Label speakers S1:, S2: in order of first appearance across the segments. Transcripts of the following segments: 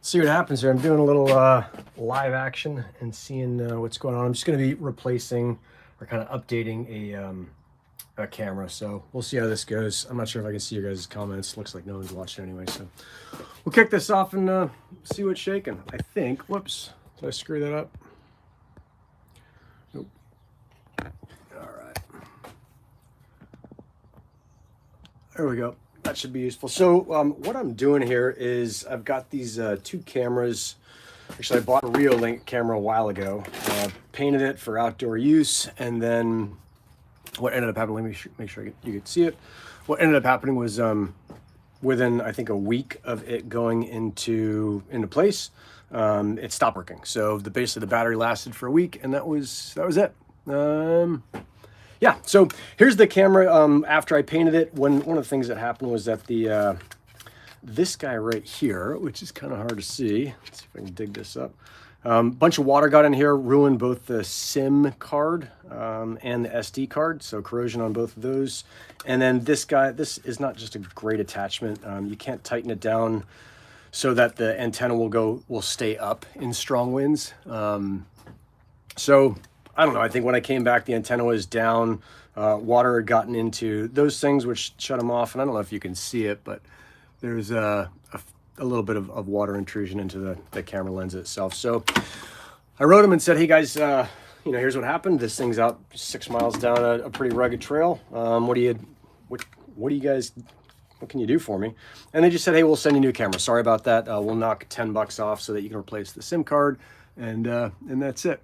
S1: see what happens here. I'm doing a little live action and seeing what's going on. I'm just going to be replacing or kind of updating a camera, so we'll see how this goes. I'm not sure if I can see your guys' comments. Looks like no one's watching anyway, so we'll kick this off and see what's shaking. I think, whoops, did I screw that up? Nope. All right, there we go. That should be useful. So what I'm doing here is I've got these two cameras. Actually, I bought a Reolink camera a while ago, painted it for outdoor use, and then what ended up happening, let me make sure you could see it. What ended up happening was within, I think, a week of it going into place, it stopped working. So basically the battery lasted for a week, and that was it. Yeah, so here's the camera after I painted it. One of the things that happened was that this guy right here, which is kind of hard to see, let's see if I can dig this up. Bunch of water got in here, ruined both the SIM card and the SD card, so corrosion on both of those. And then this guy, this is not just a great attachment. You can't tighten it down so that the antenna will stay up in strong winds. So I don't know, I think when I came back, the antenna was down, water had gotten into those things, which shut them off. And I don't know if you can see it, but there's a little bit of water intrusion into the camera lens itself. So I wrote him and said, hey guys, here's what happened. This thing's out 6 miles down a pretty rugged trail. What can you do for me? And they just said, hey, we'll send you a new camera. Sorry about that. We'll knock $10 off so that you can replace the SIM card. And that's it.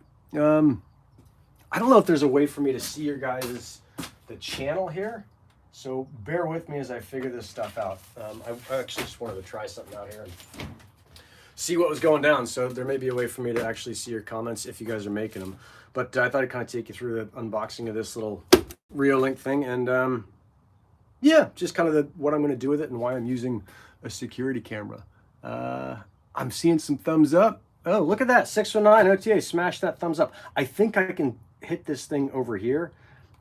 S1: I don't know if there's a way for me to see your guys' the channel here, so bear with me as I figure this stuff out. I actually just wanted to try something out here and see what was going down, so there may be a way for me to actually see your comments if you guys are making them. But I thought I'd kind of take you through the unboxing of this little Reolink thing, and yeah, just kind of what I'm going to do with it and why I'm using a security camera. I'm seeing some thumbs up. Oh, look at that, 619 OTA, smash that thumbs up. I think I can hit this thing over here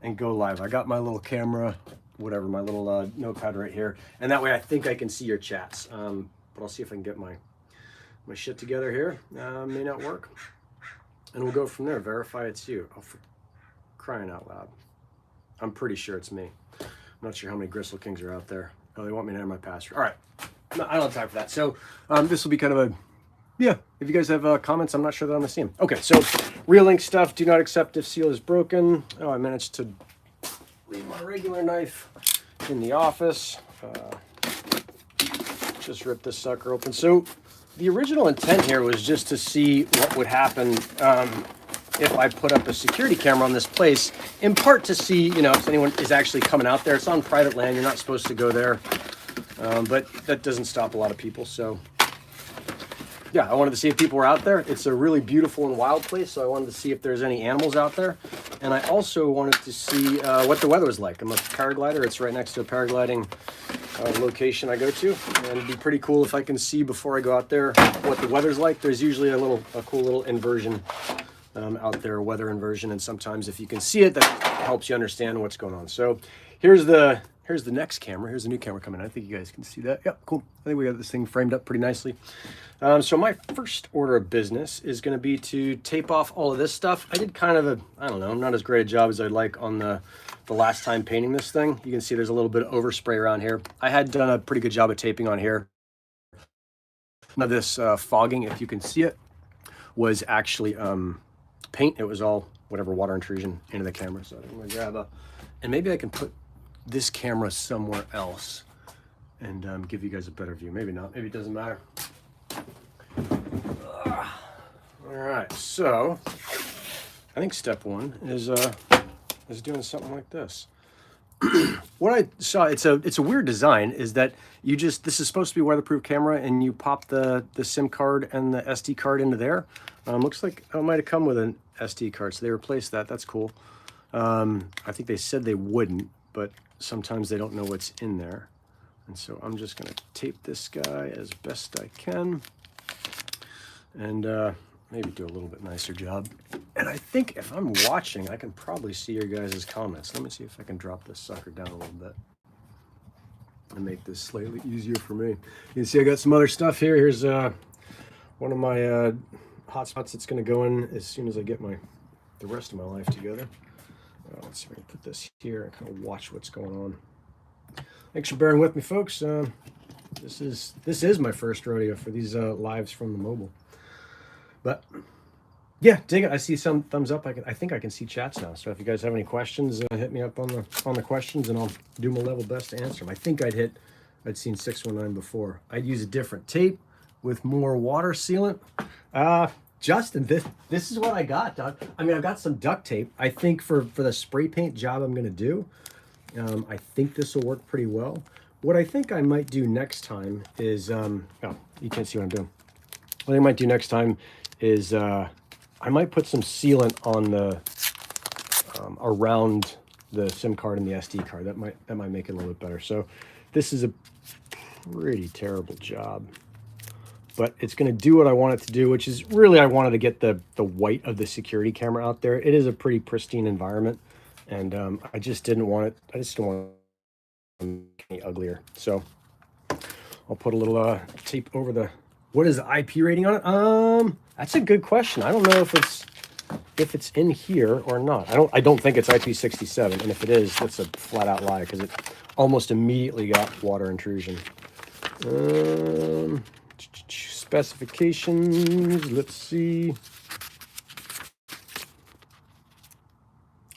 S1: and go live. I got my little camera, whatever, my little notepad right here, and that way I think I can see your chats. But I'll see if I can get my shit together here. May not work, and we'll go from there. Verify it's you. Oh, for crying out loud, I'm pretty sure it's me. I'm not sure how many Gristle Kings are out there. Oh, they want me to enter my password. All right, no, I don't have time for that. So this will be kind of a, yeah, if you guys have comments, I'm not sure that I'm going to see them. Okay, so Reolink stuff, do not accept if seal is broken. Oh, I managed to leave my regular knife in the office. Just rip this sucker open. So the original intent here was just to see what would happen if I put up a security camera on this place, in part to see, if anyone is actually coming out there. It's on private land, you're not supposed to go there, but that doesn't stop a lot of people, so yeah, I wanted to see if people were out there. It's a really beautiful and wild place, so I wanted to see if there's any animals out there. And I also wanted to see what the weather was like. I'm a paraglider. It's right next to a paragliding location I go to. And it'd be pretty cool if I can see before I go out there what the weather's like. There's usually a cool little inversion out there, weather inversion. And sometimes if you can see it, that helps you understand what's going on. So here's the next camera. Here's the new camera coming in. I think you guys can see that. Yep, cool. I think we got this thing framed up pretty nicely. So my first order of business is going to be to tape off all of this stuff. I did kind of I don't know, not as great a job as I'd like on the last time painting this thing. You can see there's a little bit of overspray around here. I had done a pretty good job of taping on here. Now this fogging, if you can see it, was actually paint. It was all whatever water intrusion into the camera. So I'm going to grab and maybe I can put this camera somewhere else and give you guys a better view. Maybe not. Maybe it doesn't matter. All right, so I think step one is doing something like this. What I saw, it's a weird design, is that this is supposed to be a weatherproof camera, and you pop the SIM card and the SD card into there. Looks like it might have come with an SD card, so they replaced that. That's cool. I think they said they wouldn't, but sometimes they don't know what's in there. And so I'm just going to tape this guy as best I can and maybe do a little bit nicer job. And I think if I'm watching, I can probably see your guys' comments. Let me see if I can drop this sucker down a little bit and make this slightly easier for me. You can see I got some other stuff here. Here's one of my hotspots that's going to go in as soon as I get the rest of my life together. Let's see if I can put this here and kind of watch what's going on. Thanks for bearing with me, folks. This is my first rodeo for these lives from the mobile. But yeah, dig it. I see some thumbs up. I think I can see chats now. So if you guys have any questions, hit me up on the questions, and I'll do my level best to answer them. I think I'd seen 619 before. I'd use a different tape with more water sealant. Justin, this is what I got, Doug. I mean, I've got some duct tape. I think for the spray paint job I'm going to do, I think this will work pretty well. What I think I might do next time is, oh, you can't see what I'm doing. What I might do next time is I might put some sealant on the around the SIM card and the SD card. That might make it a little bit better. So this is a pretty terrible job, but it's going to do what I want it to do, which is really I wanted to get the white of the security camera out there. It is a pretty pristine environment, and I just didn't want it. I just didn't want it any uglier. So I'll put a little tape over the. What is the IP rating on it? That's a good question. I don't know if it's in here or not. I don't think it's IP67, and if it is, that's a flat out lie because it almost immediately got water intrusion. Specifications, let's see.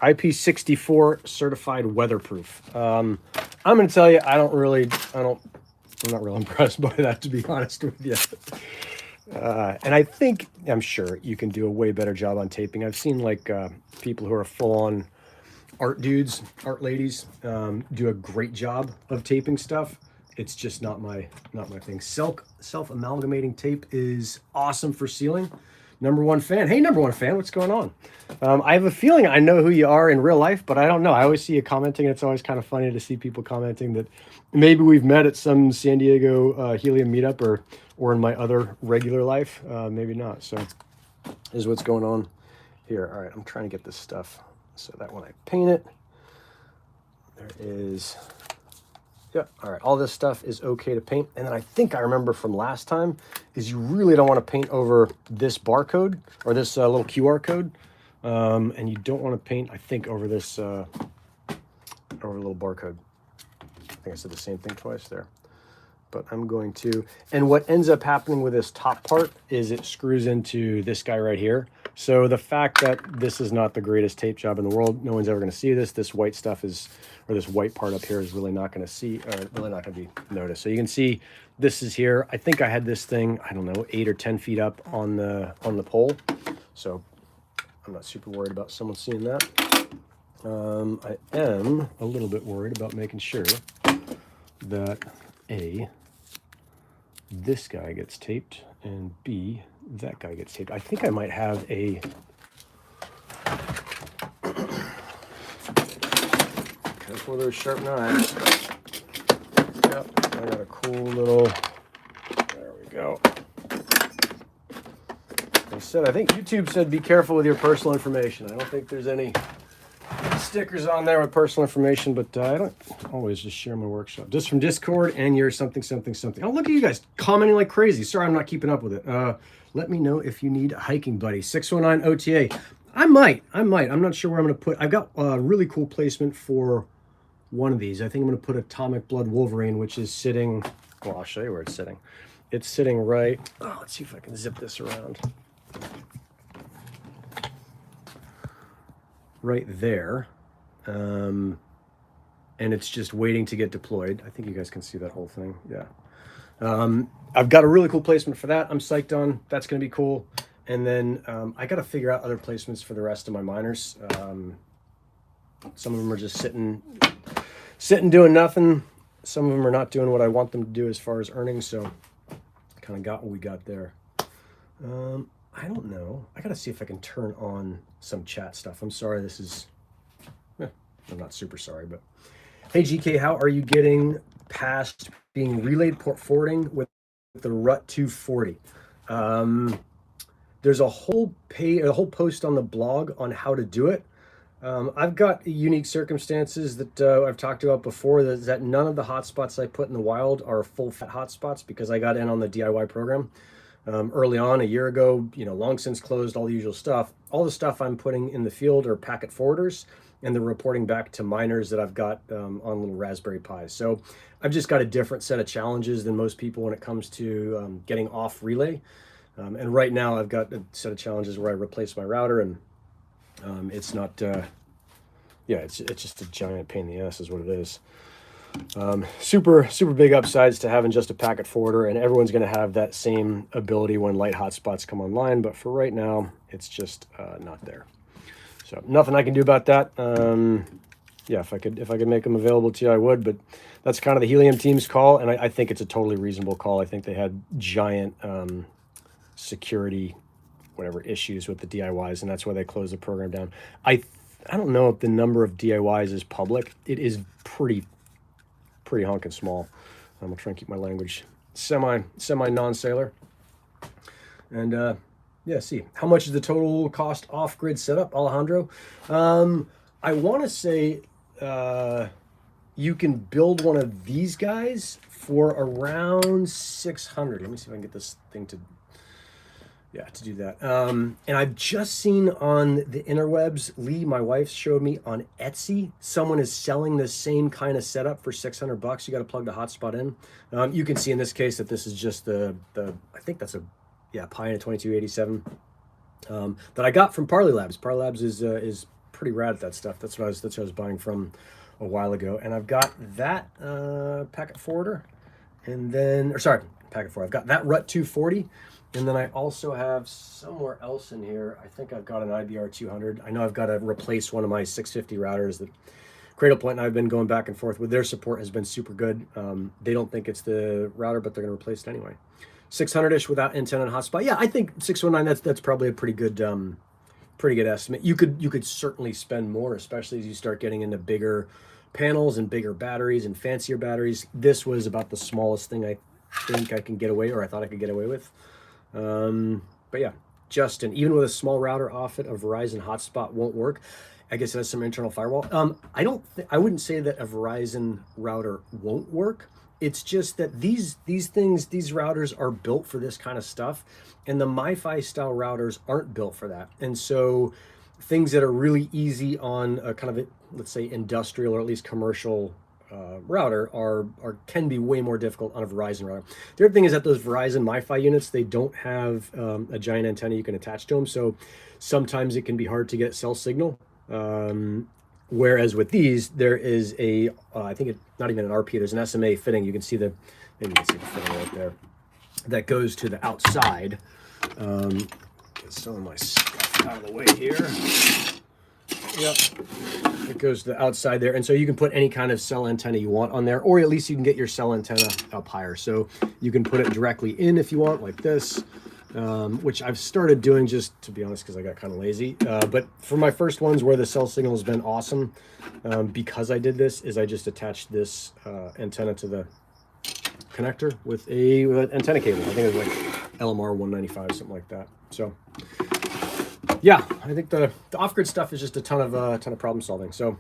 S1: IP64 certified weatherproof. I'm going to tell you, I'm not real impressed by that, to be honest with you. And I'm sure you can do a way better job on taping. I've seen like people who are full-on art dudes, art ladies, do a great job of taping stuff. It's just not my thing. Self-amalgamating tape is awesome for sealing. #1 fan. Hey, #1 fan, what's going on? I have a feeling I know who you are in real life, but I don't know. I always see you commenting. It's always kind of funny to see people commenting that maybe we've met at some San Diego helium meetup or in my other regular life. Maybe not. So this is what's going on here. All right, I'm trying to get this stuff so that when I paint it, there is... Yeah, all right, all this stuff is okay to paint. And then I think I remember from last time is you really don't want to paint over this barcode or this little QR code. And you don't want to paint, I think, over this, over a little barcode. I think I said the same thing twice there. But I'm going to, and what ends up happening with this top part is it screws into this guy right here. So the fact that this is not the greatest tape job in the world, no one's ever going to see this white stuff is, or this white part up here is really not going to see, or really not going to be noticed. So you can see this is here. I think I had this thing, I don't know, 8 or 10 feet up on the pole. So I'm not super worried about someone seeing that. I am a little bit worried about making sure that A, this guy gets taped, and B, that guy gets taped. I think I might have a... Careful with those sharp knives. Yep, I got a cool little... There we go. I think YouTube said be careful with your personal information. I don't think there's any stickers on there with personal information, but I don't always just share my workshop. Just from Discord and your something. Oh, look at you guys commenting like crazy. Sorry, I'm not keeping up with it. Let me know if you need a hiking buddy. 619 OTA. I might. I'm not sure where I'm going to put. I've got a really cool placement for one of these. I think I'm going to put Atomic Blood Wolverine, which is sitting, well, I'll show you where it's sitting. It's sitting right, let's see if I can zip this around. Right there. And it's just waiting to get deployed. I think you guys can see that whole thing. Yeah. I've got a really cool placement for that. I'm psyched on. That's going to be cool. And then I got to figure out other placements for the rest of my miners. Some of them are just sitting doing nothing. Some of them are not doing what I want them to do as far as earnings. So kind of got what we got there. I don't know. I got to see if I can turn on some chat stuff. I'm sorry. This is, I'm not super sorry, but hey, GK, how are you getting past being relayed port forwarding with the RUT 240? There's a whole post on the blog on how to do it. I've got unique circumstances that I've talked about before, that none of the hotspots I put in the wild are full fat hotspots because I got in on the DIY program. early on, a year ago, long since closed, all the usual stuff. All the stuff I'm putting in the field are packet forwarders, and they're reporting back to miners that I've got on little Raspberry Pis. So I've just got a different set of challenges than most people when it comes to getting off relay. And right now I've got a set of challenges where I replace my router, and it's not, yeah, it's just a giant pain in the ass is what it is. Super big upsides to having just a packet forwarder, and everyone's going to have that same ability when light hotspots come online, but for right now it's just not there. So nothing I can do about that. Yeah, if I could make them available to you, I would, but that's kind of the Helium team's call, and I think it's a totally reasonable call. I think they had giant security whatever issues with the DIYs, and that's why they closed the program down. I don't know if the number of DIYs is public. It is pretty honking small. I'm gonna try and keep my language semi non-sailor. And yeah, see, how much is the total cost off-grid setup, Alejandro? I want to say you can build one of these guys for around 600. Let me see if I can get this thing to do that. And I've just seen on the interwebs, Lee, my wife, showed me on Etsy, someone is selling the same kind of setup for $600. You got to plug the hotspot in. You can see in this case that this is just the I think that's a Pi in a 2287 that I got from Parley Labs. Parley Labs is pretty rad at that stuff. That's what I was buying from a while ago. And I've got that packet forwarder, and then packet forwarder. I've got that RUT 240. And then I also have somewhere else in here, I think I've got an IBR 200. I know I've got to replace one of my 650 routers that Cradlepoint and I have been going back and forth with. Their support has been super good. They don't think it's the router, but they're going to replace it anyway. 600-ish without antenna and hotspot. Yeah, I think 619, that's probably a pretty good estimate. You could certainly spend more, especially as you start getting into bigger panels and bigger batteries and fancier batteries. This was about the smallest thing I think I can get away, or I thought I could get away with. But yeah, Justin, even with a small router off it, a Verizon hotspot won't work. I guess it has some internal firewall. I wouldn't say that a Verizon router won't work. It's just that these routers are built for this kind of stuff, and the MiFi style routers aren't built for that. And so things that are really easy on a kind of, let's say, industrial or at least commercial router can be way more difficult on a Verizon router. The other thing is that those Verizon MiFi units, they don't have a giant antenna you can attach to them, so sometimes it can be hard to get cell signal. Whereas with these, there is a I think it's not even an RP, there's an SMA fitting. You can see maybe you can see the fitting right there that goes to the outside. Get some of my stuff out of the way here. Yep, it goes to the outside there, and so you can put any kind of cell antenna you want on there, or at least you can get your cell antenna up higher, so you can put it directly in if you want, like this, which I've started doing, just to be honest, because I got kind of lazy. But for my first ones where the cell signal has been awesome, because I did this, is I just attached this antenna to the connector with an antenna cable. I think it was like LMR 195, something like that. So yeah, I think the off-grid stuff is just a ton of problem solving. So,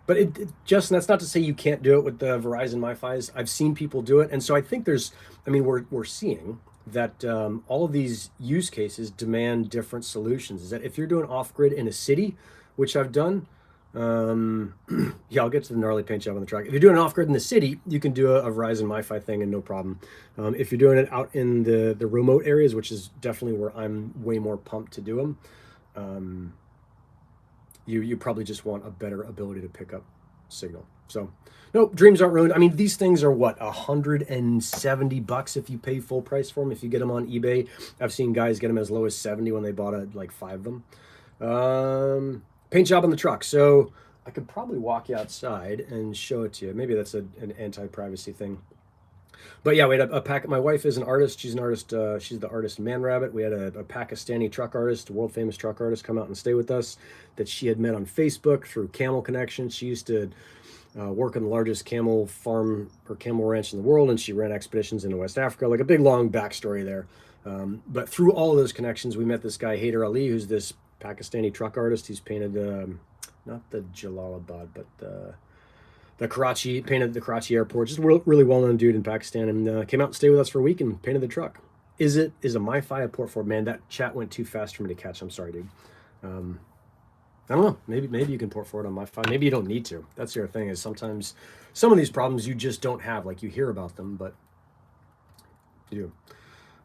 S1: but Justin, that's not to say you can't do it with the Verizon MiFis. I've seen people do it, and so I think we're seeing that all of these use cases demand different solutions. Is that if you're doing off-grid in a city, which I've done, yeah, I'll get to the gnarly paint job on the truck. If you're doing off-grid in the city, you can do a Verizon MiFi thing and no problem. If you're doing it out in the remote areas, which is definitely where I'm way more pumped to do them, you probably just want a better ability to pick up signal. So nope, dreams aren't ruined. I mean, these things are what, $170 if you pay full price for them. If you get them on eBay, I've seen guys get them as low as 70 when they bought like 5 of them. Paint job on the truck. So I could probably walk you outside and show it to you. Maybe that's an anti-privacy thing. But yeah, we had a pack. My wife is an artist. She's an artist. She's the artist Man Rabbit. We had a Pakistani truck artist, a world famous truck artist, come out and stay with us that she had met on Facebook through Camel Connection. She used to work on the largest camel farm or camel ranch in the world, and she ran expeditions into West Africa. Like a big long backstory there. But through all of those connections, we met this guy Haider Ali, who's this Pakistani truck artist. He's painted not the Jalalabad, but the Karachi, painted the Karachi airport. Just a really well-known dude in Pakistan, and came out and stayed with us for a week and painted the truck. is a 𝗵𝐺 a port forward? Man, that chat went too fast for me to catch. I'm sorry, dude. I don't know. Maybe you can port forward on 𝗵𝐺. Maybe you don't need to. That's the other thing, is sometimes some of these problems you just don't have. Like, you hear about them, but you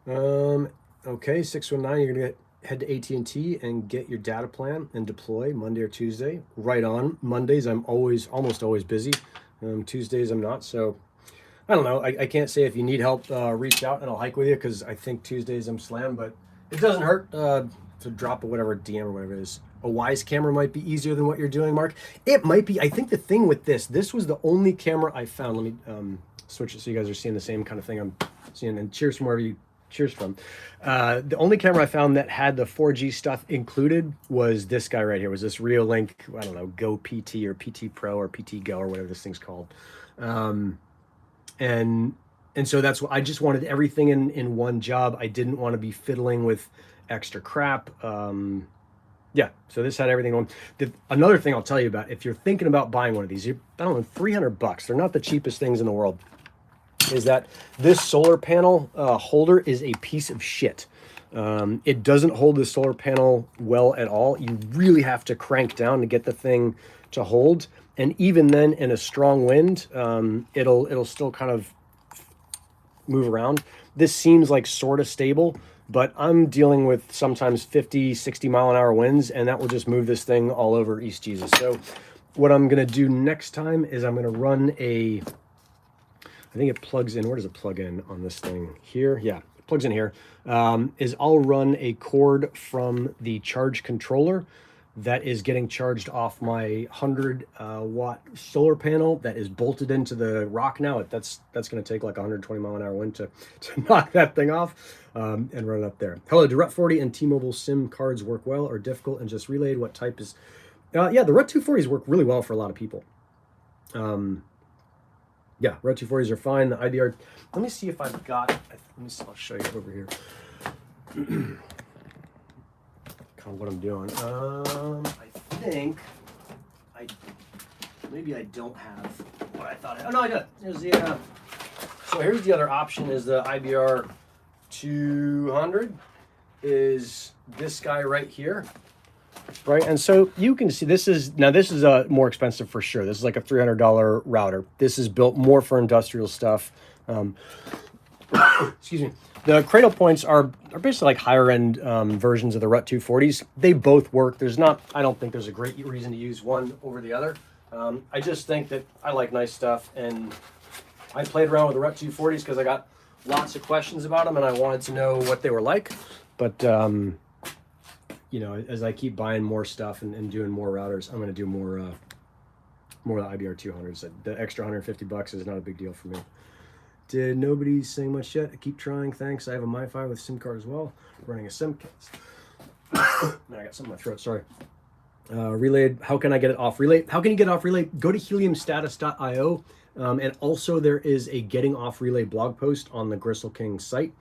S1: do. Okay, 619. You're gonna head to AT&T and get your data plan and deploy Monday or Tuesday. Right on. Mondays I'm almost always busy. Tuesdays I'm not. So I don't know. I can't say if you need help, reach out and I'll hike with you, because I think Tuesdays I'm slammed, but it doesn't hurt to drop a whatever DM or whatever it is. A Wyze camera might be easier than what you're doing, Mark. It might be. I think the thing with this was the only camera I found. Let me switch it so you guys are seeing the same kind of thing I'm seeing. And cheers from wherever you cheers from. The only camera I found that had the 4G stuff included was this guy right here. Was this Reolink, I don't know, 𝐺oPT or PT Pro or PT Go or whatever this thing's called. And so that's what I just wanted, everything in one job. I didn't want to be fiddling with extra crap. Yeah, so this had everything on. Another thing I'll tell you about, if you're thinking about buying one of these, I don't know, $300. They're not the cheapest things in the world. Is that this solar panel holder is a piece of shit. It doesn't hold the solar panel well at all. You really have to crank down to get the thing to hold. And even then, in a strong wind, it'll still kind of move around. This seems like sort of stable, but I'm dealing with sometimes 50, 60 mile an hour winds, and that will just move this thing all over East Jesus. So what I'm going to do next time is I'm going to run a, I think it plugs in. Where does it plug in on this thing? Here? Yeah, it plugs in here. Is I'll run a cord from the charge controller that is getting charged off my 100 watt solar panel that is bolted into the rock now. That's going to take like 120 mile an hour wind to knock that thing off and run it up there. Hello, do RUT40 and T-Mobile SIM cards work well or difficult and just relayed? What type is... yeah, the RUT240s work really well for a lot of people. Yeah, RUT240s are fine. The IBR... Let me see if I've got... Let me see, I'll show you over here. What I'm doing. I think maybe I don't have what I thought. Oh no, I do. Here's the so here's the other option, is the IBR 200 is this guy right here, right? And so you can see this is more expensive for sure. This is like a $300 router. This is built more for industrial stuff. Excuse me. The cradle points are basically like higher end versions of the RUT240s. They both work. I don't think there's a great reason to use one over the other. I just think that I like nice stuff, and I played around with the RUT240s because I got lots of questions about them and I wanted to know what they were like. But you know, as I keep buying more stuff and doing more routers, I'm going to do more of the IBR 200s. The extra $150 is not a big deal for me. Did nobody saying much yet? I keep trying, thanks. I have a 𝗵𝐺 with SIM card as well, running a SIM case. Man, I got something in my throat, sorry. Relayed, how can I get it off Relay? How can you get it off Relay? Go to heliumstatus.io, and also there is a getting off Relay blog post on the 𝗪𝗁𝐾 site.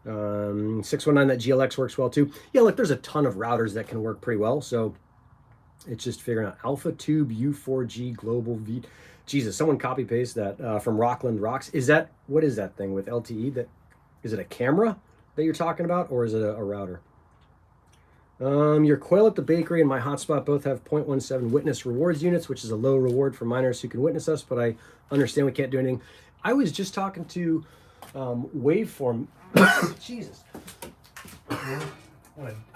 S1: 619, that GLX works well too. Yeah, look, there's a ton of routers that can work pretty well, so it's just figuring out. Alpha Tube U4G Global V. Jesus, someone copy paste that from Rockland Rocks. What is that thing with LTE? Is it a camera that you're talking about, or is it a router? Your 𝗀𝐿 at the bakery and my hotspot both have 0.17 witness rewards units, which is a low reward for minors who can witness us, but I understand we can't do anything. I was just talking to Waveform. Jesus. I'm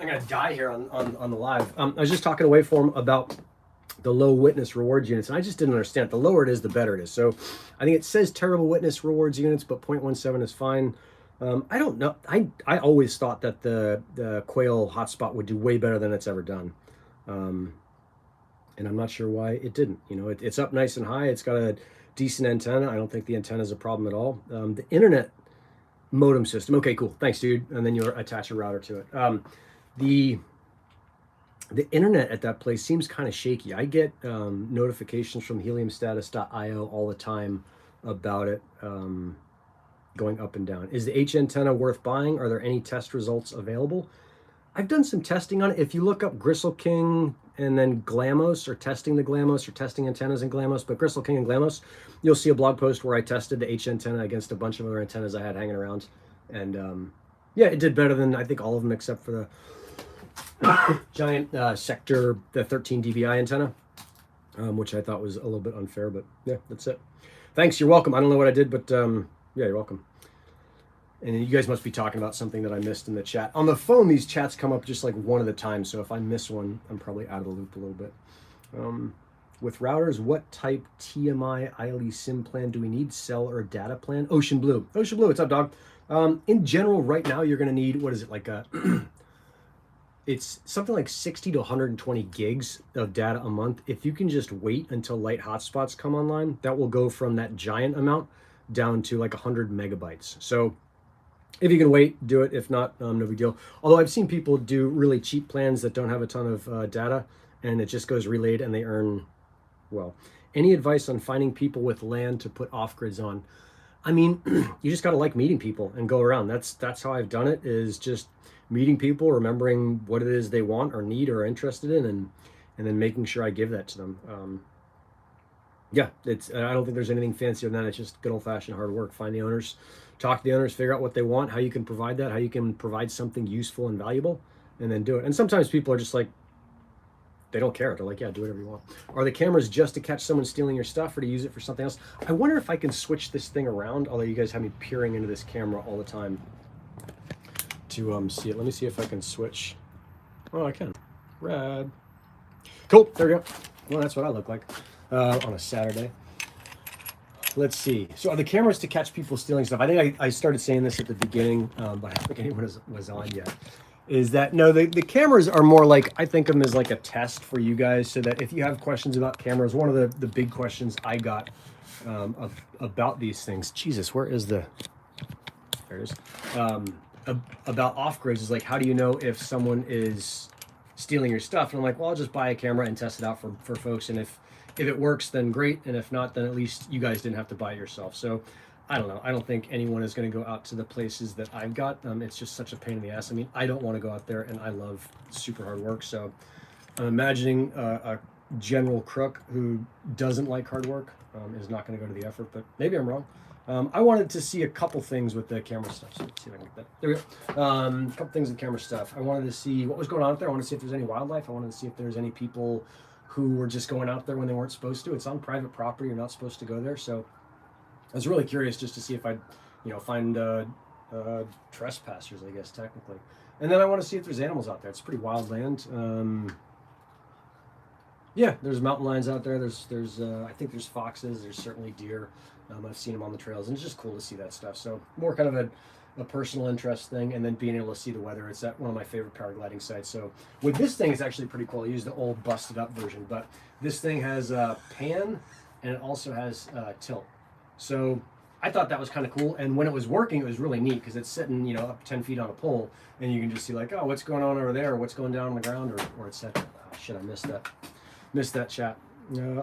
S1: gonna die here on the live. I was just talking to Waveform about the low witness rewards units, and I just didn't understand. The lower it is, the better it is. So I think it says terrible witness rewards units, but 0.17 is fine. I don't know. I always thought that the 𝗀𝐿 hotspot would do way better than it's ever done, and I'm not sure why it didn't. You know, it's up nice and high. It's got a decent antenna. I don't think the antenna is a problem at all. The internet modem system. Okay, cool. Thanks, dude. And then you attach a router to it. The internet at that place seems kind of shaky. I get notifications from heliumstatus.io all the time about it going up and down. Is the H antenna worth buying? Are there any test results available? I've done some testing on it. If you look up 𝗪𝗁𝐾 and then 𝗪𝗏𝐺, or testing the 𝗪𝗏𝐺, or testing antennas in 𝗪𝗏𝐺, but 𝗪𝗁𝐾 and 𝗪𝗏𝐺, you'll see a blog post where I tested the H antenna against a bunch of other antennas I had hanging around, and Yeah, it did better than I think all of them except for the giant sector, the 13 dBi antenna, which I thought was a little bit unfair, but yeah, that's it. Thanks, you're welcome. I don't know what I did, but yeah, you're welcome. And you guys must be talking about something that I missed in the chat. On the phone, these chats come up just like one at a time, so if I miss one, I'm probably out of the loop a little bit. With routers, what type TMI ILE SIM plan do we need? Cell or data plan? Ocean Blue. Ocean Blue, what's up, dog? In general, right now, you're going to need, what is it, like a... it's something like 60 to 120 gigs of data a month. If you can just wait until light hotspots come online, that will go from that giant amount down to like 100 megabytes. So if you can wait, do it. If not, no big deal. Although I've seen people do really cheap plans that don't have a ton of data, and it just goes relayed and they earn well. Any advice on finding people with land to put off-grids on? I mean, you just got to like meeting people and go around. That's how I've done it, is just meeting people, remembering what it is they want or need or are interested in, and then making sure I give that to them. Yeah, I don't think there's anything fancier than that. It's just good old-fashioned hard work. Find the owners, talk to the owners, figure out what they want, how you can provide that, how you can provide something useful and valuable, and then do it. And sometimes people are just like, they don't care. They're like, yeah, do whatever you want. Are the cameras just to catch someone stealing your stuff or to use it for something else? I wonder if I can switch this thing around, although you guys have me peering into this camera all the time to see it. Let me see if I can switch. Oh, I can. Rad. Cool, there we go. Well, that's what I look like on a Saturday. Let's see. So are the cameras to catch people stealing stuff? I think I started saying this at the beginning, but I don't think anyone was on yet. Is that, no, the cameras are more like, I think of them as like a test for you guys, so that if you have questions about cameras, one of the big questions I got about these things, Jesus, where is there it is, about off-grids is like, how do you know if someone is stealing your stuff? And I'm like, well, I'll just buy a camera and test it out for folks, and if it works, then great, and if not, then at least you guys didn't have to buy it yourself. So I don't know. I don't think anyone is going to go out to the places that I've got. It's just such a pain in the ass. I mean, I don't want to go out there, and I love super hard work. So I'm imagining a general crook who doesn't like hard work is not going to go to the effort, but maybe I'm wrong. I wanted to see a couple things with the camera stuff. So let's see if I can get that. There we go. A couple things with camera stuff. I wanted to see what was going on out there. I wanted to see if there's any wildlife. I wanted to see if there's any people who were just going out there when they weren't supposed to. It's on private property. You're not supposed to go there. So I was really curious just to see if I'd, find trespassers, I guess, technically. And then I want to see if there's animals out there. It's pretty wild land. Yeah, there's mountain lions out there. There's I think there's foxes. There's certainly deer. I've seen them on the trails, and it's just cool to see that stuff. So more kind of a personal interest thing, and then being able to see the weather. It's at one of my favorite paragliding sites. So with this thing, it's actually pretty cool. I use the old busted up version, but this thing has pan, and it also has tilt. So I thought that was kind of cool, and when it was working, it was really neat because it's sitting, up 10 feet on a pole, and you can just see like, oh, what's going on over there, or what's going down on the ground, or et cetera. Oh, shit, I missed that chat.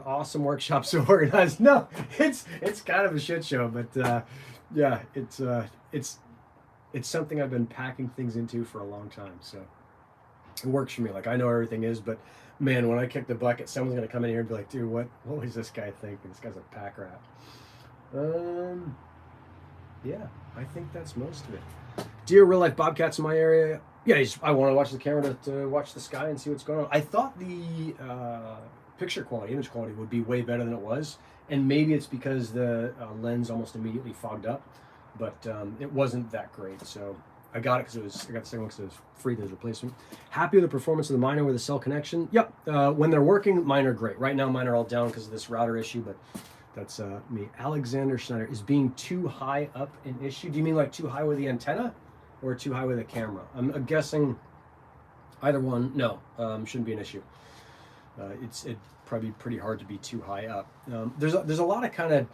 S1: Awesome workshop, so organized. No, it's kind of a shit show, but yeah, it's something I've been packing things into for a long time, so it works for me. Like, I know everything is, but man, when I kick the bucket, someone's gonna come in here and be like, dude, what was this guy thinking? This guy's a pack rat. Yeah, I think that's most of it. Deer, real life bobcats in my area. Yeah, I want to watch the camera to watch the sky and see what's going on. I thought the picture quality, image quality would be way better than it was, and maybe it's because the lens almost immediately fogged up, but it wasn't that great. So I got it because I got the second one because it was free as replacement. Happy with the performance of the miner with the cell connection? Yep. When they're working, mine are great. Right now, mine are all down because of this router issue, but that's me. Alexander Schneider, is being too high up an issue? Do you mean like too high with the antenna or too high with the camera? I'm guessing either one. No, shouldn't be an issue. It'd probably be pretty hard to be too high up. There's a lot of kind of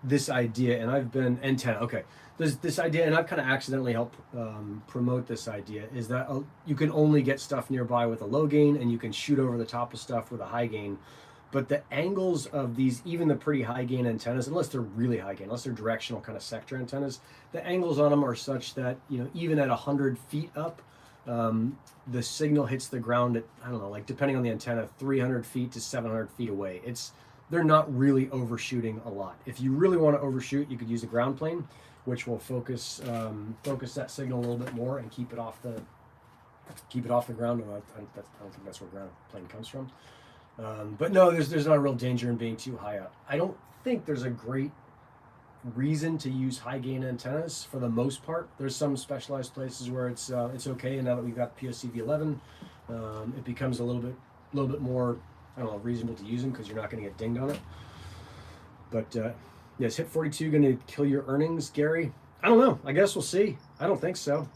S1: this idea, and I've been antenna. Okay, there's this idea, and I've kind of accidentally helped promote this idea, is that you can only get stuff nearby with a low gain, and you can shoot over the top of stuff with a high gain. But the angles of these, even the pretty high gain antennas, unless they're really high gain, unless they're directional kind of sector antennas, the angles on them are such that, even at 100 feet up, the signal hits the ground at, I don't know, like depending on the antenna, 300 feet to 700 feet away. They're not really overshooting a lot. If you really want to overshoot, you could use a ground plane, which will focus that signal a little bit more and keep it off the ground. I don't think that's where ground plane comes from. But no, there's not a real danger in being too high up. I don't think there's a great reason to use high gain antennas for the most part. There's some specialized places where it's okay, and now that we've got POC-V11, it becomes a little bit more, I don't know, reasonable to use them because you're not going to get dinged on it. But yes, hit 42 going to kill your earnings, Gary? I don't know. I guess we'll see. I don't think so.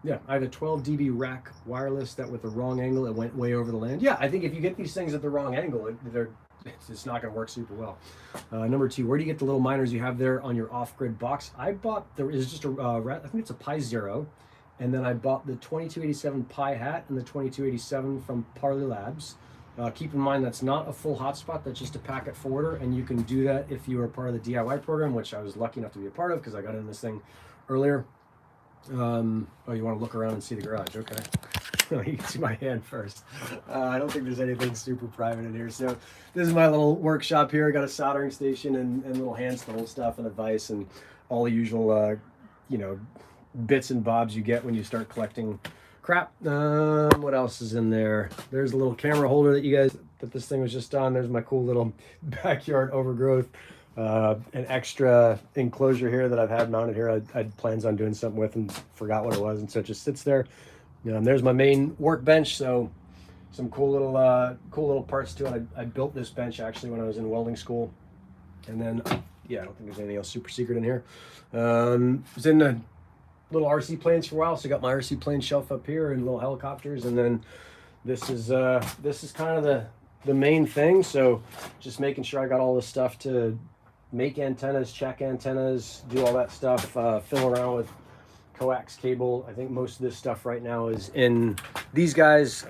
S1: Yeah, I have a 12 dB rack wireless that with the wrong angle, it went way over the land. Yeah, I think if you get these things at the wrong angle, it's not going to work super well. Number 2, where do you get the little miners you have there on your off-grid box? I bought, there is just I think it's a Pi0, and then I bought the 2287 Pi hat and the 2287 from Parley Labs. Keep in mind that's not a full hotspot, that's just a packet forwarder, and you can do that if you are part of the DIY program, which I was lucky enough to be a part of because I got in this thing earlier. Oh, you want to look around and see the garage? Okay. You can see my hand first. I don't think there's anything super private in here. So this is my little workshop here. I got a soldering station and little hand tool stuff and a vise and all the usual, you know, bits and bobs you get when you start collecting crap. What else is in there? There's a little camera holder that this thing was just on. There's my cool little backyard overgrowth. An extra enclosure here that I've had mounted here. I had plans on doing something with and forgot what it was, and so it just sits there. There's my main workbench. So some cool little parts to it. I built this bench actually when I was in welding school, and then yeah, I don't think there's anything else super secret in here. Was in the little RC planes for a while, so I got my RC plane shelf up here and little helicopters, and then this is kind of the main thing. So just making sure I got all this stuff to make antennas, check antennas, do all that stuff, fill around with coax cable. I think most of this stuff right now is in these guys.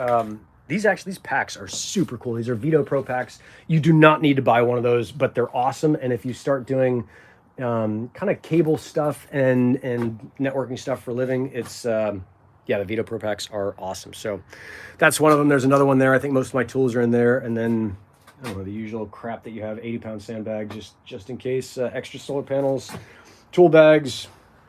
S1: These packs are super cool. These are Veto Pro packs. You do not need to buy one of those, but they're awesome. And if you start doing kind of cable stuff and networking stuff for a living, it's yeah, the Veto Pro packs are awesome. So that's one of them. There's another one there. I think most of my tools are in there, and then I don't know, the usual crap that you have, 80-pound sandbag just in case, extra solar panels, tool bags,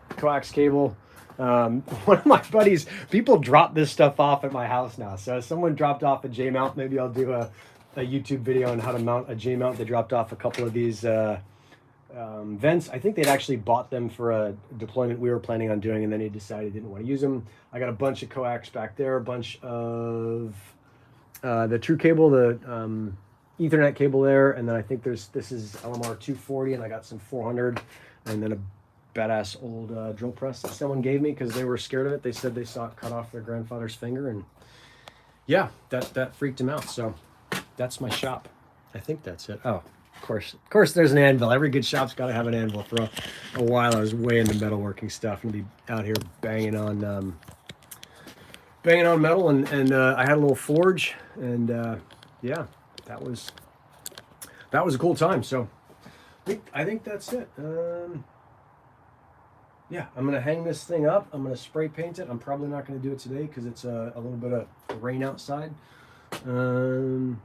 S1: coax cable. One of my buddies, people drop this stuff off at my house now. So if someone dropped off a J-mount, maybe I'll do a YouTube video on how to mount a J-mount. They dropped off a couple of these vents. I think they'd actually bought them for a deployment we were planning on doing, and then he decided he didn't want to use them. I got a bunch of coax back there, a bunch of the true cable, the Ethernet cable there, and then I think this is LMR 240, and I got some 400, and then a badass old drill press that someone gave me because they were scared of it. They said they saw it cut off their grandfather's finger, and yeah, that freaked him out. So that's my shop. I think that's it. Oh, of course there's an anvil. Every good shop's got to have an anvil. For a while I was way into metalworking stuff and be out here banging on metal, and I had a little forge, and yeah, that was a cool time. So I think that's it. Yeah, I'm gonna hang this thing up. I'm gonna spray paint it. I'm probably not gonna do it today because it's a little bit of rain outside. Yeah,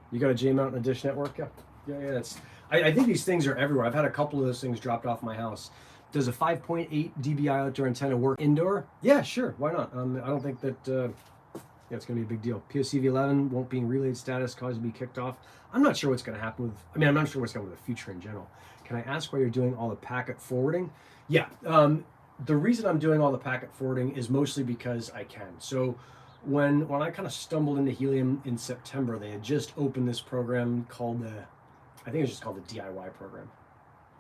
S1: you got a J-mount and a dish network? Yeah. That's. I think these things are everywhere. I've had a couple of those things dropped off my house. Does a 5.8 dBi outdoor antenna work indoor? Yeah, sure. Why not? I don't think that yeah, it's gonna be a big deal. POC-V11 won't be in relayed status, cause to be kicked off. I'm not sure what's gonna happen with. I mean, I'm not sure what's going to with the future in general. Can I ask why you're doing all the packet forwarding? Yeah, the reason I'm doing all the packet forwarding is mostly because I can. So when I kind of stumbled into Helium in September, they had just opened this program called I think it was just called the DIY program.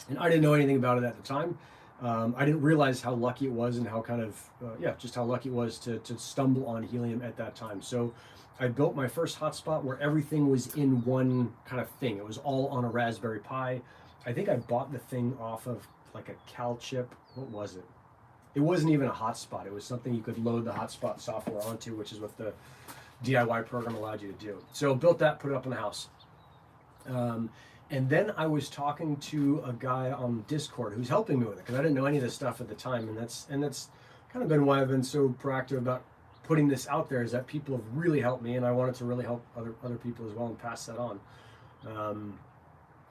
S1: And I didn't know anything about it at the time. I didn't realize how lucky it was and how kind of, yeah, just how lucky it was to stumble on Helium at that time. So I built my first hotspot where everything was in one kind of thing. It was all on a Raspberry Pi. I think I bought the thing off of like a Cal chip. What was it? It wasn't even a hotspot. It was something you could load the hotspot software onto, which is what the DIY program allowed you to do. So built that, put it up in the house. And then I was talking to a guy on Discord who's helping me with it because I didn't know any of this stuff at the time, and that's kind of been why I've been so proactive about putting this out there, is that people have really helped me, and I wanted to really help other people as well and pass that on.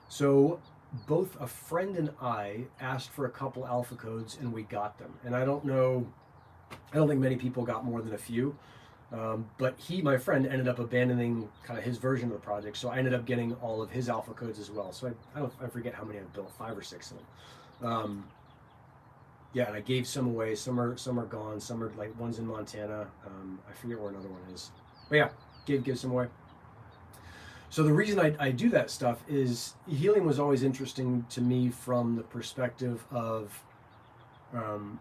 S1: So both a friend and I asked for a couple alpha codes and we got them. And I don't think many people got more than a few. But my friend, ended up abandoning kind of his version of the project, so I ended up getting all of his alpha codes as well. So I forget how many I've built, 5 or 6 of them. Yeah, and I gave some away. Some are gone. Some are like one's in Montana. I forget where another one is. But yeah, give some away. So the reason I do that stuff is helium was always interesting to me from the perspective of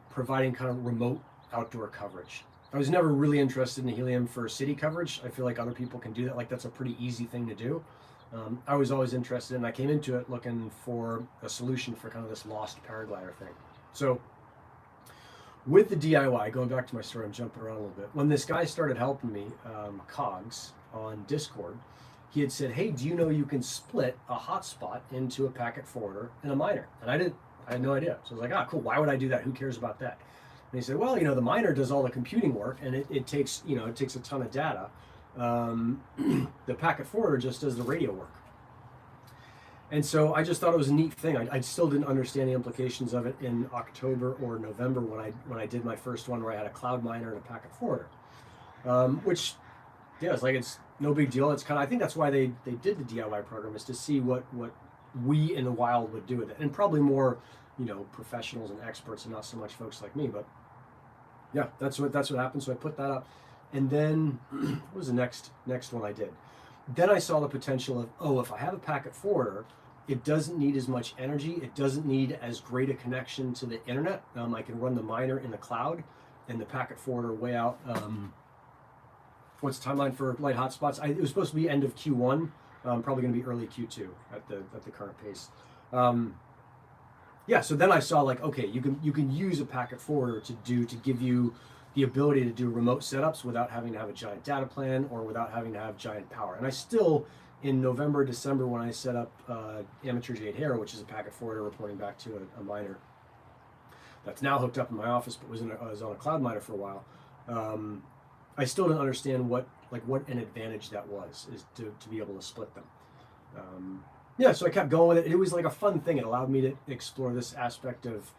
S1: providing kind of remote outdoor coverage. I was never really interested in helium for city coverage. I feel like other people can do that. Like that's a pretty easy thing to do. I was always interested, and I came into it looking for a solution for kind of this lost paraglider thing. So with the DIY, going back to my story, I'm jumping around a little bit. When this guy started helping me, 𝐂𝐥𝐬𝐮𝐦 on Discord, he had said, hey, do you know you can split a hotspot into a packet forwarder and a miner? And I had no idea. So I was like, cool, why would I do that? Who cares about that? And he said, well, the miner does all the computing work, and it takes a ton of data. The packet forwarder just does the radio work. And so I just thought it was a neat thing. I still didn't understand the implications of it in October or November when I did my first one where I had a cloud miner and a packet forwarder. Which, yeah, it's no big deal. It's kind of, I think that's why they did the DIY program, is to see what we in the wild would do with it, and probably more professionals and experts, and not so much folks like me. But yeah, that's what happened. So I put that up, and then what was the next one I did? Then I saw the potential of, if I have a packet forwarder, it doesn't need as much energy. It doesn't need as great a connection to the internet. I can run the miner in the cloud and the packet forwarder way out. What's the timeline for light hotspots? It was supposed to be end of Q1. Probably going to be early Q2 at the current pace. Yeah, so then I saw okay, you can use a packet forwarder to give you the ability to do remote setups without having to have a giant data plan or without having to have giant power. And I still, in November, December, when I set up 𝗪𝗁_𝗏𝗏, which is a packet forwarder reporting back to a miner that's now hooked up in my office, but was on a cloud miner for a while. I still didn't understand what an advantage that was, is to be able to split them. Yeah, so I kept going with it. It was like a fun thing. It allowed me to explore this aspect of,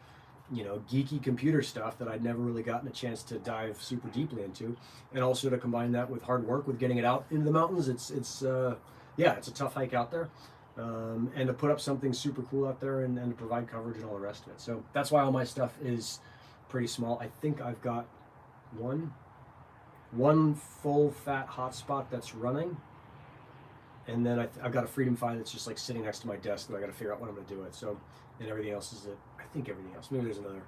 S1: geeky computer stuff that I'd never really gotten a chance to dive super deeply into, and also to combine that with hard work, with getting it out into the mountains. It's a tough hike out there, and to put up something super cool out there and to provide coverage and all the rest of it. So that's why all my stuff is pretty small. I think I've got one full fat hotspot that's running. And then I've got a 𝗵𝗏 that's just sitting next to my desk that I got to figure out what I'm going to do with. So, and everything else is I think everything else. Maybe there's another.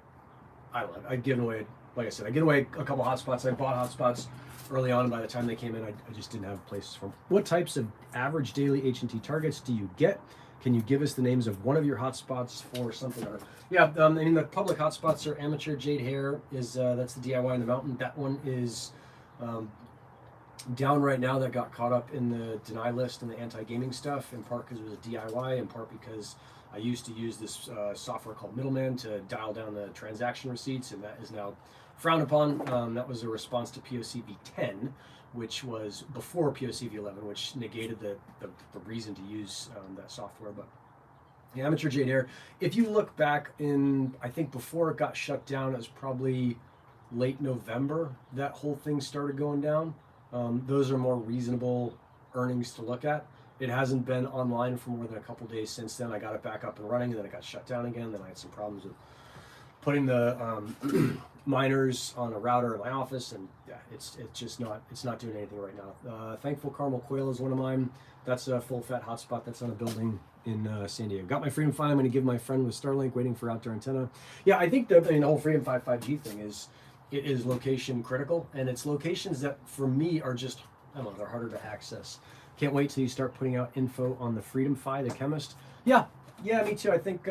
S1: I don't know. I'd given away, like I said, I gave away a couple hotspots. I bought hotspots early on, and by the time they came in, I just didn't have places for them. What types of average daily H&T targets do you get? Can you give us the names of one of your hotspots for something? Yeah, the public hotspots are 𝗪𝗁_𝗏𝗏 that's the DIY in the mountain. That one is down right now. That got caught up in the deny list and the anti-gaming stuff, in part because it was a DIY, in part because I used to use this software called Middleman to dial down the transaction receipts, and that is now frowned upon. That was a response to 𝗵𝐶v10, which was before 𝗵𝐶v11, which negated the reason to use that software. But the 𝗪𝗁_𝗏𝗏, if you look back in, I think before it got shut down, it was probably late November that whole thing started going down. Those are more reasonable earnings to look at. It hasn't been online for more than a couple days since then. I got it back up and running, and then it got shut down again. Then I had some problems with putting the miners on a router in my office, and yeah, it's not doing anything right now. Thankful Caramel Quail is one of mine. That's a full fat hotspot that's on a building in San Diego. Got my 𝗵𝗏. I'm going to give my friend with Starlink, waiting for outdoor antenna. Yeah, I think the whole 𝗵𝗏 5G thing is location critical, and it's locations that for me are just, I don't know, they're harder to access. Can't wait till you start putting out info on the 𝗵𝗏, the chemist. Yeah, me too. I think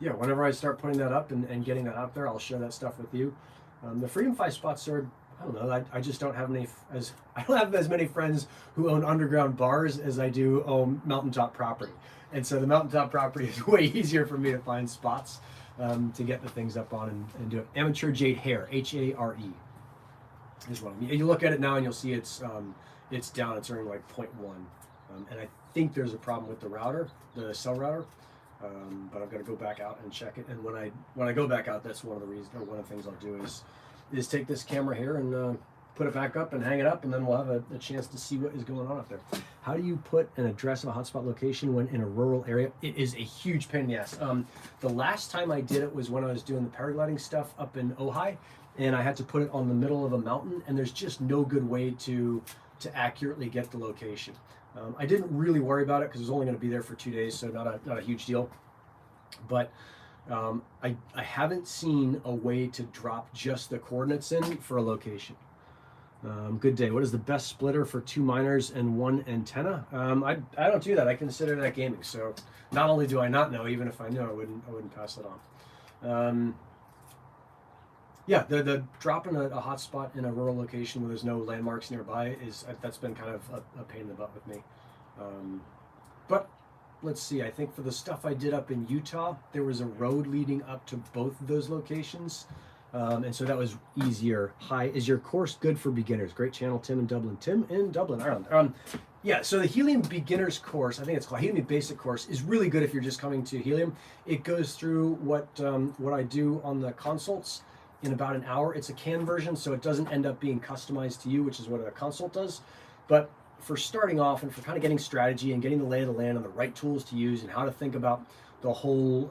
S1: whenever I start putting that up and getting that out there, I'll share that stuff with you. The 𝗵𝗏 spots are, I don't know, I just don't have I don't have as many friends who own underground bars as I do own mountaintop property. And so the mountaintop property is way easier for me to find spots to get the things up on and do it. 𝗪𝗁_𝗏𝗏, HARE is what I mean. You look at it now and you'll see it's down. It's earning like 0.1. And I think there's a problem with the router, the cell router, but I've got to go back out and check it. And when I go back out, that's one of the reasons, or one of the things I'll do is take this camera here and put it back up and hang it up, and then we'll have a chance to see what is going on up there. How do you put an address of a hotspot location when in a rural area? It is a huge pain in the ass. The last time I did it was when I was doing the paragliding stuff up in 𝗚𝗿𝗶𝘀𝗀, and I had to put it on the middle of a mountain, and there's just no good way to accurately get the location. I didn't really worry about it because I was only going to be there for 2 days, so not a huge deal. But I haven't seen a way to drop just the coordinates in for a location. Good day. What is the best splitter for 2 miners and 1 antenna? I don't do that. I consider that gaming. So not only do I not know, even if I knew, I wouldn't pass it on. Yeah, the dropping a hotspot in a rural location where there's no landmarks nearby that's been kind of a pain in the butt with me. But let's see. I think for the stuff I did up in Utah, there was a road leading up to both of those locations. And so that was easier. Hi, is your course good for beginners? Great channel, Tim in Dublin. Tim in Dublin, Ireland. Yeah, so the Helium Beginners course, I think it's called Helium Basic course, is really good if you're just coming to Helium. It goes through what I do on the consults in about an hour. It's a CAN version, so it doesn't end up being customized to you, which is what a consult does. But for starting off and for kind of getting strategy and getting the lay of the land and the right tools to use and how to think about the whole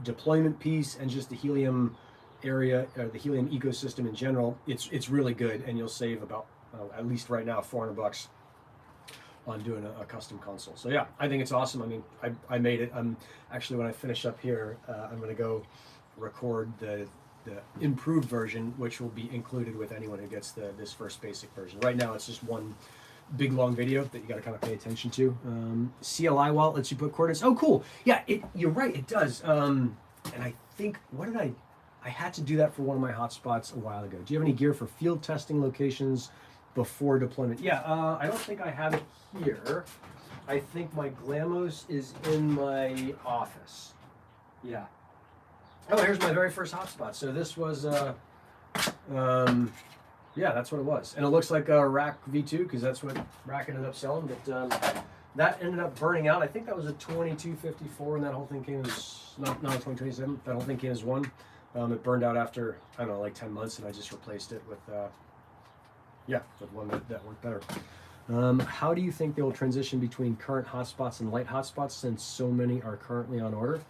S1: deployment piece and just the Helium area, or the Helium ecosystem in general, it's really good, and you'll save about at least right now $400 on doing a custom console. So yeah, I think it's awesome. I mean, I made it. Actually, when I finish up here, I'm going to go record the improved version, which will be included with anyone who gets this first basic version. Right now, it's just one big long video that you got to kind of pay attention to. CLI wallet lets you put coordinates. Oh, cool. Yeah, you're right. It does. And I think I had to do that for one of my hotspots a while ago. Do you have any gear for field testing locations before deployment? Yeah, I don't think I have it here. I think my Glamos is in my office. Yeah. Oh, here's my very first hotspot. So this was, yeah, that's what it was. And it looks like a Rack V2 because that's what Rack ended up selling. But that ended up burning out. I think that was a 2254, and that whole thing came as, not a 2027. That whole thing came as one. It burned out after, I don't know, like 10 months, and I just replaced it with, with one that worked better. How do you think they will transition between current hotspots and light hotspots since so many are currently on order?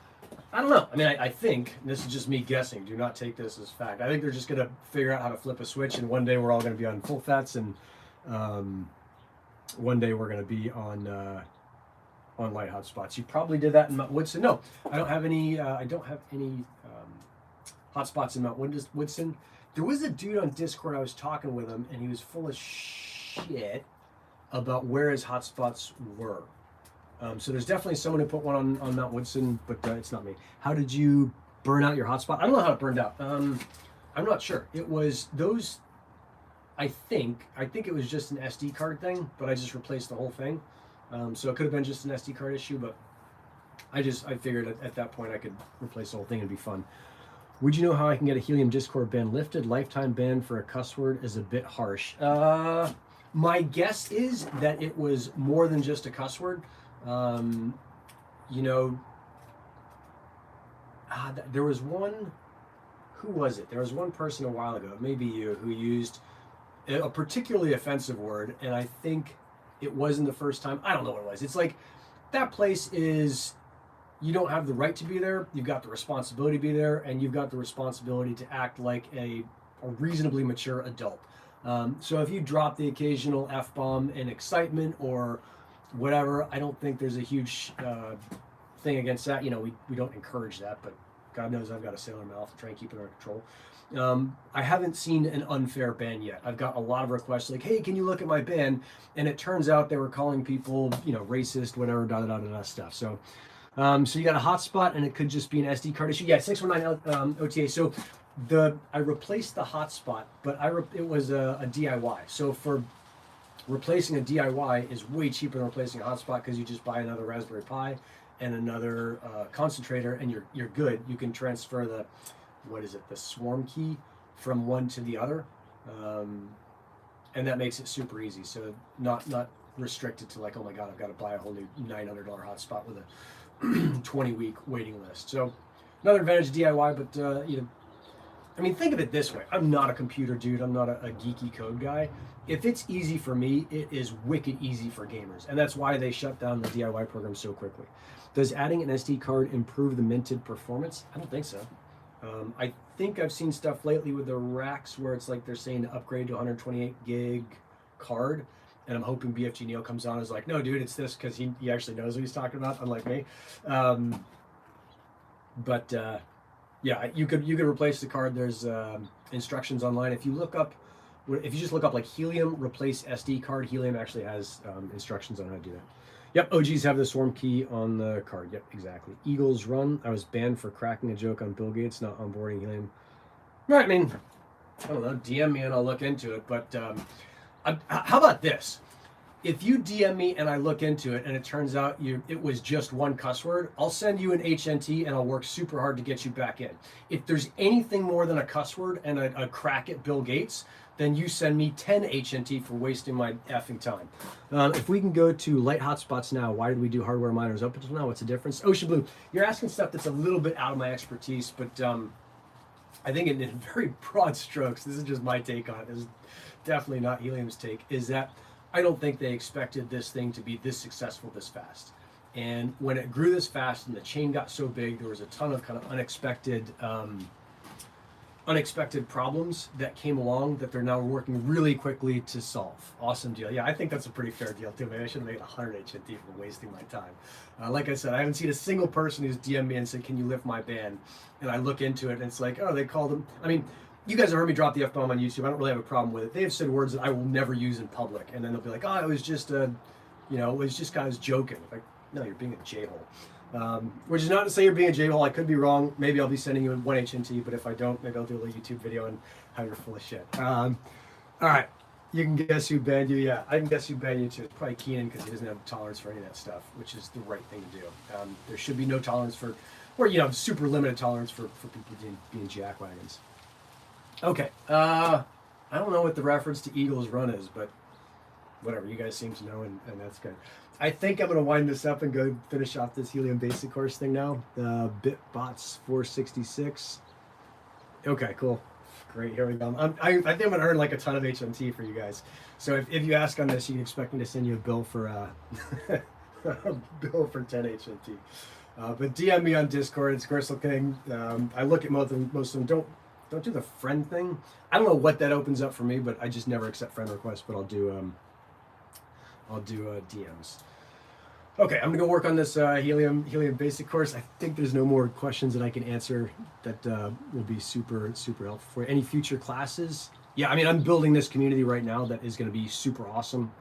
S1: I don't know. I mean, I think, this is just me guessing, do not take this as fact. I think they're just going to figure out how to flip a switch, and one day we're all going to be on full fats, and one day we're going to be on light hotspots. You probably did that in Mount Woodson. No, I don't have any hotspots in Mount Woodson. There was a dude on Discord, I was talking with him, and he was full of shit about where his hotspots were. So there's definitely someone who put one on Mount Woodson, but it's not me. How did you burn out your hotspot? I don't know how it burned out. I'm not sure. It was those, I think it was just an SD card thing, but I just replaced the whole thing. So it could have been just an SD card issue, but I figured at that point I could replace the whole thing and be fun. Would you know how I can get a Helium Discord ban lifted? Lifetime ban for a cuss word is a bit harsh. My guess is that it was more than just a cuss word. There was one, who was it? There was one person a while ago, maybe you, who used a particularly offensive word, and I think it wasn't the first time. I don't know what it was. It's like, that place is, you don't have the right to be there, you've got the responsibility to be there, and you've got the responsibility to act like a reasonably mature adult. So if you drop the occasional F-bomb in excitement or whatever, I don't think there's a huge thing against that. You know, we don't encourage that, but God knows I've got a sailor mouth to try and keep it under control. I haven't seen an unfair ban yet. I've got a lot of requests like, hey, can you look at my ban? And it turns out they were calling people, racist, whatever, stuff. So you got a hotspot, and it could just be an SD card issue. Yeah, 619 OTA. So I replaced the hotspot, but it was a DIY. So for replacing a DIY is way cheaper than replacing a hotspot, because you just buy another Raspberry Pi and another concentrator, and you're good. You can transfer the swarm key from one to the other, and that makes it super easy. So not restricted to like, oh my God, I've got to buy a whole new $900 hotspot with a 20-week waiting list. So another advantage of DIY, but you know, I mean, think of it this way. I'm not a computer dude. I'm not a geeky code guy. If it's easy for me, it is wicked easy for gamers. And that's why they shut down the DIY program so quickly. Does adding an SD card improve the minted performance? I don't think so. I think I've seen stuff lately with the racks where it's like they're saying to upgrade to 128 gig card. And I'm hoping BFG Neil comes on and is like, no, dude, it's this, because he actually knows what he's talking about, unlike me. Yeah, you could replace the card. There's instructions online. If you just look up like Helium replace SD card, Helium actually has instructions on how to do that. Yep, OGs have the swarm key on the card. Yep, exactly. Eagles run. I was banned for cracking a joke on Bill Gates not onboarding Helium. Right, I mean, I don't know. DM me and I'll look into it. But how about this? If you DM me and I look into it and it turns out it was just one cuss word, I'll send you an HNT and I'll work super hard to get you back in. If there's anything more than a cuss word and a crack at Bill Gates, then you send me 10 HNT for wasting my effing time. If we can go to light hotspots now, why did we do hardware miners up until now? What's the difference? Ocean Blue, you're asking stuff that's a little bit out of my expertise, but I think in very broad strokes, this is just my take on it. This is definitely not Helium's take, is that I don't think they expected this thing to be this successful this fast. And when it grew this fast and the chain got so big, there was a ton of kind of unexpected problems that came along that they're now working really quickly to solve. Awesome deal. Yeah, I think that's a pretty fair deal too. Maybe I should have made 100 HNT for wasting my time. Like I said, I haven't seen a single person who's DM'd me and said, can you lift my ban? And I look into it and it's like, oh, they called them. I mean, you guys have heard me drop the F-bomb on YouTube. I don't really have a problem with it. They have said words that I will never use in public. And then they'll be like, oh, it was just it was just guys joking. Like, no, you're being a J-hole. Which is not to say you're being a J-hole. I could be wrong. Maybe I'll be sending you one HNT, but if I don't, maybe I'll do a little YouTube video on how you're full of shit. All right. You can guess who banned you. Yeah, I can guess who banned you too. It's probably Keenan because he doesn't have tolerance for any of that stuff, which is the right thing to do. There should be no tolerance for, or, super limited tolerance for people being jackwagons. Okay, I don't know what the reference to Eagles run is, but whatever, you guys seem to know, and that's good. I think I'm going to wind this up and go finish off this Helium basic course thing now. The BitBots 466. Okay, cool. Great, here we go. I think I'm going to earn like a ton of HMT for you guys. So if you ask on this, you can expect me to send you a bill for a bill for 10 HMT. But DM me on Discord. It's ggrsllking. I look at most of them. Don't do the friend thing. I don't know what that opens up for me, but I just never accept friend requests. But I'll do DMs. Okay, I'm gonna go work on this Helium basic course. I think there's no more questions that I can answer that will be super helpful for you. Any future classes? Yeah, I mean, I'm building this community right now that is gonna be super awesome.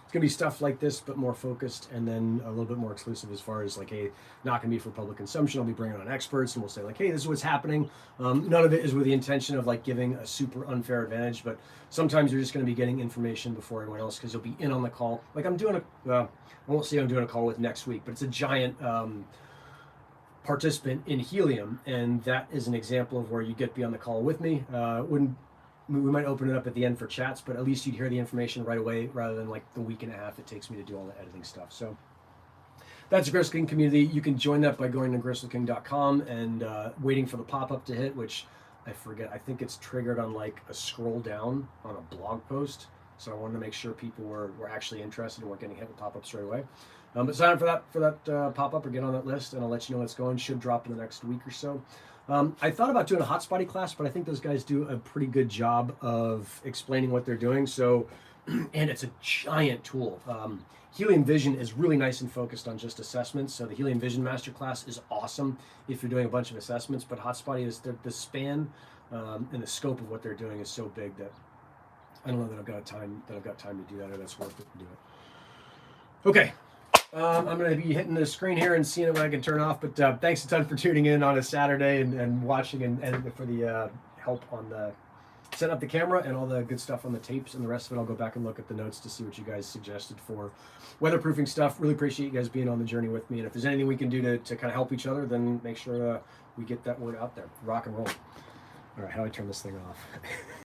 S1: It's gonna be stuff like this, but more focused, and then a little bit more exclusive as far as like, hey, not gonna be for public consumption. I'll be bringing on experts, and we'll say like, hey, this is what's happening. None of it is with the intention of like giving a super unfair advantage, but sometimes you're just gonna be getting information before everyone else because you'll be in on the call. Like I'm doing I won't say I'm doing a call with next week, but it's a giant participant in Helium, and that is an example of where you get to be on the call with me. We might open it up at the end for chats, but at least you'd hear the information right away rather than like the week and a half it takes me to do all the editing stuff. So that's the 𝗪𝗁 community. You can join that by going to 𝗪𝗁king.com and waiting for the pop-up to hit, which I forget. I think it's triggered on like a scroll down on a blog post. So I wanted to make sure people were actually interested and weren't getting hit with pop-ups right away. But sign up for that pop-up or get on that list, and I'll let you know what's going. Should drop in the next week or so. I thought about doing a Hotspotty class, but I think those guys do a pretty good job of explaining what they're doing. So, and it's a giant tool. Helium.Vision is really nice and focused on just assessments. So the Helium.Vision masterclass is awesome if you're doing a bunch of assessments, but Hotspotty is the span and the scope of what they're doing is so big that I don't know that I've got time to do that, or that's worth it to do it. Okay. I'm going to be hitting the screen here and seeing what I can turn off, but thanks a ton for tuning in on a Saturday and watching and for the help on the setting up the camera and all the good stuff on the tapes, and the rest of it I'll go back and look at the notes to see what you guys suggested for weatherproofing stuff. Really appreciate you guys being on the journey with me, and if there's anything we can do to kind of help each other, then make sure we get that word out there. Rock and roll. All right, how do I turn this thing off?